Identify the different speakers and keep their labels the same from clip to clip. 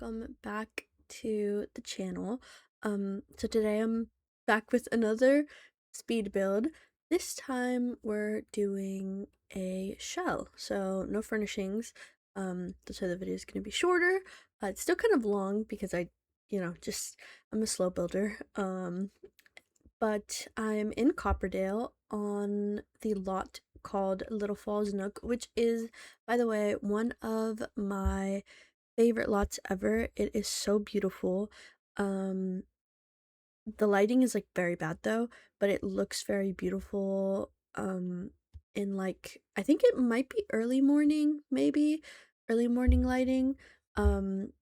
Speaker 1: welcome back to the channel. So today I'm back with another speed build. This time we're doing a shell, so no furnishings. That's why the video is going to be shorter. It's still kind of long because I'm a slow builder. But I'm in Copperdale on the lot called Little Falls Nook, which is, by the way, one of my favorite lots ever. It is so beautiful. Um, the lighting is like very bad though, but it looks very beautiful. In like I think it might be early morning, maybe early morning lighting. Um,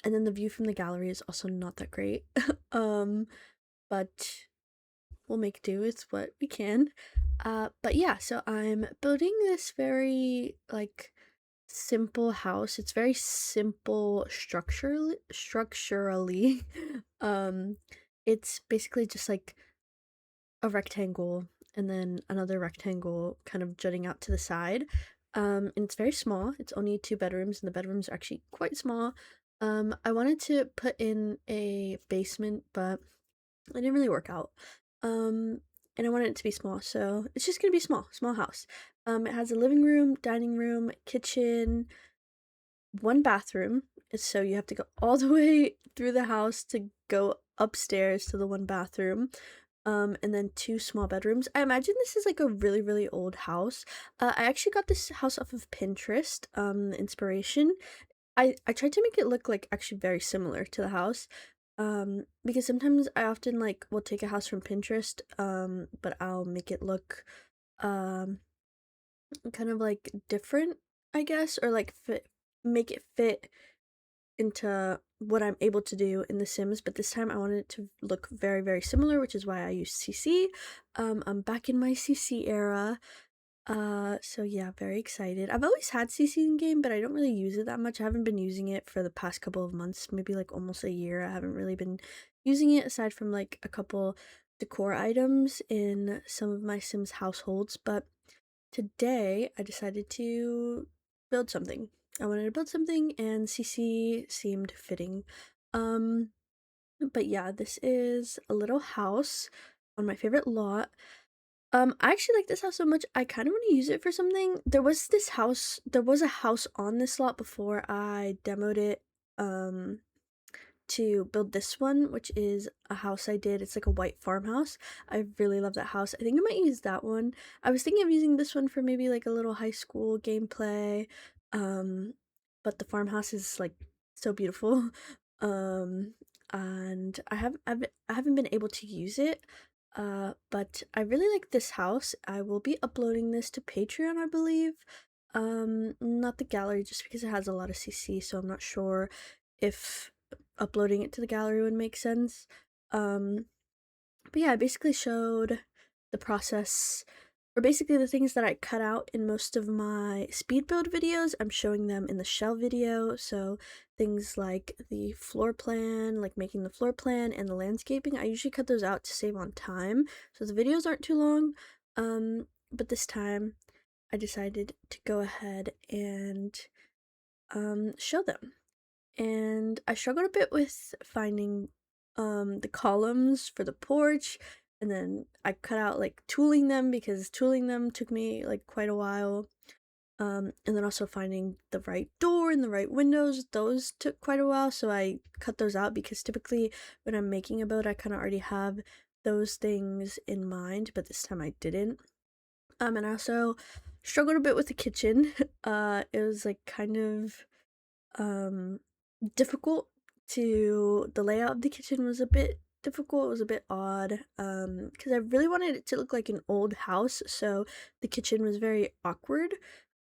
Speaker 1: and then the view from the gallery is also not that great. um, but we'll make do with what we can. But yeah, so I'm building this very like simple house. It's very simple structurally. um it's basically just like a rectangle and then another rectangle kind of jutting out to the side. And it's very small. It's only 2 bedrooms and the bedrooms are actually quite small. I wanted to put in a basement, but it didn't really work out. And I wanted it to be small, so it's just gonna be small house. It has a living room, dining room, kitchen, 1 bathroom. So you have to go all the way through the house to go upstairs to the 1 bathroom. And then 2 small bedrooms. I imagine this is like a really, really old house. I actually got this house off of Pinterest, inspiration. I tried to make it look like actually very similar to the house. Because sometimes I often like will take a house from Pinterest, but I'll make it look um kind of like different, I guess, or like make it fit into what I'm able to do in The Sims, but this time I wanted it to look very, very similar, which is why I used CC. I'm back in my CC era. So yeah, very excited. I've always had CC in game, but I don't really use it that much. I haven't been using it for the past couple of months, maybe like almost a year. I haven't really been using it aside from like a couple decor items in some of my Sims households, but today I decided to build something. I wanted to build something and CC seemed fitting. Um, but yeah, this is a little house on my favorite lot. I actually like this house so much, I kind of want to use it for something. There was a house on this lot before I demoed it, to build this one, which is a house I did. It's like a white farmhouse. I really love that house. I think I might use that one. I was thinking of using this one for maybe like a little high school gameplay. Um, but the farmhouse is like so beautiful. Um, and I haven't been able to use it. But I really like this house. I will be uploading this to Patreon, I believe. Not the gallery, just because it has a lot of CC, so I'm not sure if uploading it to the gallery would make sense. But yeah, I basically showed the process, or basically the things that I cut out in most of my speed build videos. I'm showing them in the shell video, so things like the floor plan, like making the floor plan and the landscaping, I usually cut those out to save on time, so the videos aren't too long. But this time I decided to go ahead and show them. And I struggled a bit with finding the columns for the porch, and then I cut out like tooling them because tooling them took me like quite a while. And then also finding the right door and the right windows, those took quite a while, so I cut those out because typically when I'm making a build I kind of already have those things in mind, but this time I didn't. And I also struggled a bit with the kitchen. It was like kind of um difficult to the layout of the kitchen was a bit difficult. It was a bit odd, because I really wanted it to look like an old house, so the kitchen was very awkward,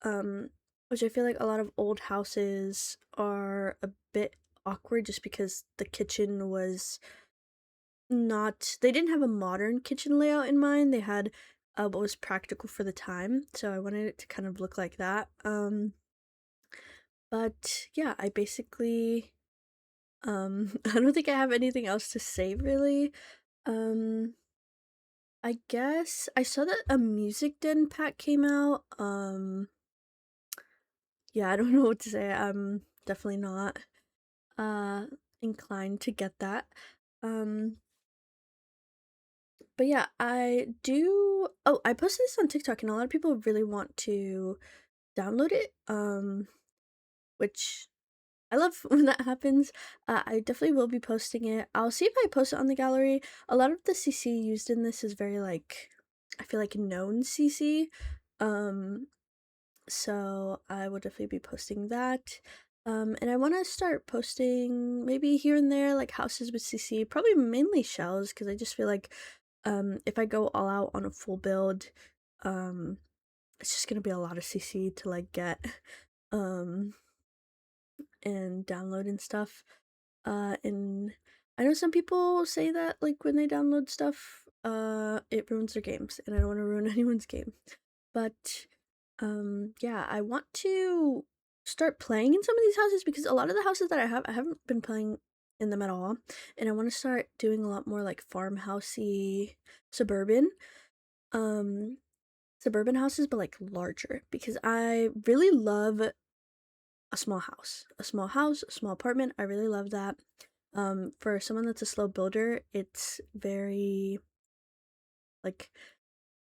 Speaker 1: um which I feel like a lot of old houses are a bit awkward just because the kitchen was not, they didn't have a modern kitchen layout in mind. They had what was practical for the time, so I wanted it to kind of look like that. But yeah, I basically I don't think I have anything else to say really. Um I guess I saw that a music den pack came out. Yeah, I don't know what to say. I'm definitely not uh inclined to get that. Um but yeah, I posted this on TikTok and a lot of people really want to download it. Which I love when that happens. I definitely will be posting it. I'll see if I post it on the gallery. A lot of the CC used in this is very like, I feel like known CC. Um, so I will definitely be posting that. And I want to start posting maybe here and there like houses with CC, probably mainly shells because I just feel like if I go all out on a full build, um, it's just gonna be a lot of CC to like get. Um, and download and stuff. And I know some people say that like when they download stuff, it ruins their games, and I don't want to ruin anyone's game. But yeah, I want to start playing in some of these houses because a lot of the houses that I haven't been playing in them at all, and I want to start doing a lot more like farmhousey suburban um suburban houses but like larger because I really love a small house. A small house, a small apartment. I really love that. For someone that's a slow builder, it's very like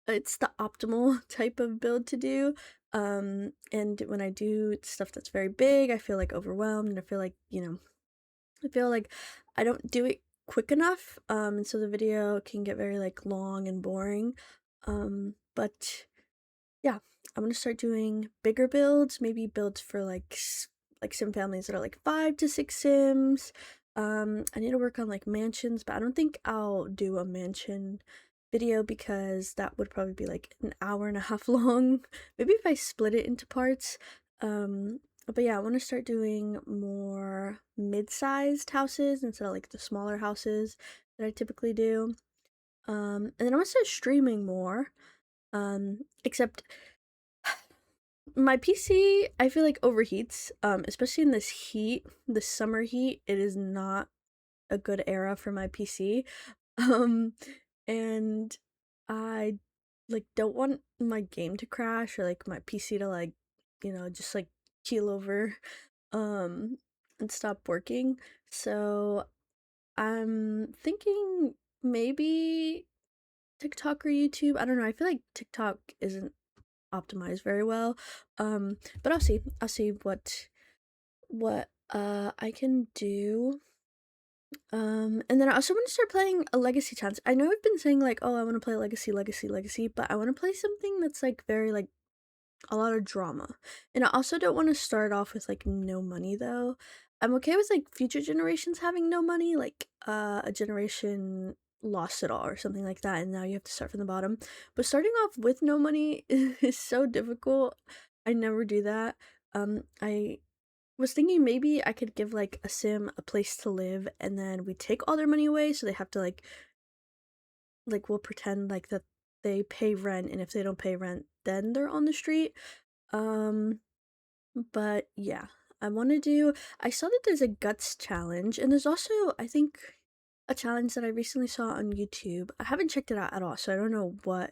Speaker 1: it's the optimal type of build to do. And when I do stuff that's very big, I feel like overwhelmed and I feel like, I feel like I don't do it quick enough. And so the video can get very like long and boring. But yeah, I'm gonna start doing bigger builds, maybe builds for like sim families that are like 5 to 6 sims. I need to work on like mansions, but I don't think I'll do a mansion video because that would probably be like an hour and a half long. Maybe if I split it into parts. Um, but yeah, I want to start doing more mid-sized houses instead of like the smaller houses that I typically do. And then I want to start streaming more. Except my PC, I feel like overheats, especially in this heat, the summer heat. It is not a good era for my PC. Um, and I like don't want my game to crash or like my PC to like, just like keel over, um, and stop working. So I'm thinking maybe TikTok or YouTube. I don't know. I feel like TikTok isn't optimized very well. But I'll see. I'll see what I can do. And then I also want to start playing a legacy challenge. I know I've been saying like, oh, I want to play legacy, but I want to play something that's like very like a lot of drama. And I also don't want to start off with like no money though. I'm okay with like future generations having no money, like a generation lost it all or something like that, and now you have to start from the bottom. But starting off with no money is so difficult. I never do that. I was thinking maybe I could give like a sim a place to live and then we take all their money away so they have to like we'll pretend like that they pay rent and if they don't pay rent then they're on the street. Um but yeah, I saw that there's a guts challenge and there's also I think a challenge that I recently saw on YouTube. I haven't checked it out at all, so I don't know what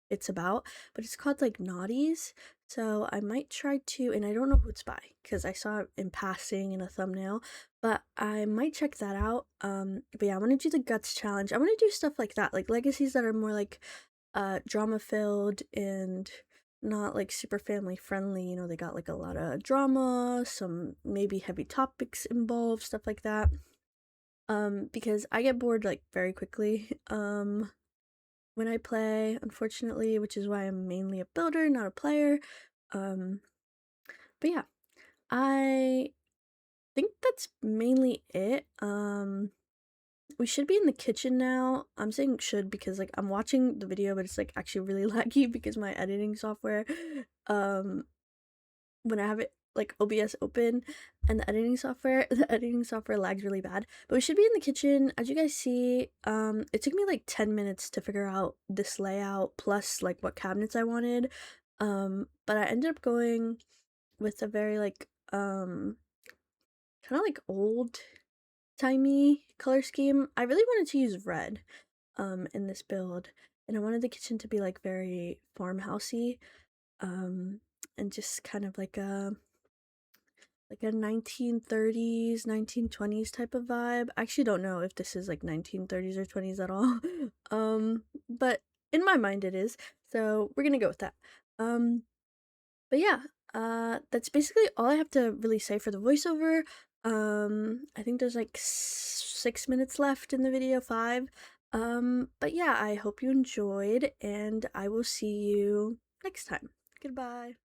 Speaker 1: it's about, but it's called like Naughties. So I might try to, and I don't know who it's by because I saw it in passing in a thumbnail, but I might check that out. But yeah, I want to do the guts challenge. I want to do stuff like that, like legacies that are more like drama filled and not like super family friendly. They got like a lot of drama, some maybe heavy topics involved, stuff like that. Because I get bored like very quickly when I play, unfortunately, which is why I'm mainly a builder, not a player. Um but yeah, I think that's mainly it. We should be in the kitchen now. I'm saying should because like I'm watching the video but it's like actually really laggy because my editing software um when I have it like OBS open and the editing software lags really bad. But we should be in the kitchen. As you guys see, it took me like 10 minutes to figure out this layout plus like what cabinets I wanted. But I ended up going with a very like kind of like old timey color scheme. I really wanted to use red in this build and I wanted the kitchen to be like very farmhousey and just kind of like a like a 1930s, 1920s type of vibe. I actually don't know if this is like 1930s or 20s at all. But in my mind it is. So we're gonna go with that. Um, but yeah, that's basically all I have to really say for the voiceover. I think there's like 6 minutes left in the video, five. But yeah, I hope you enjoyed, and I will see you next time. Goodbye.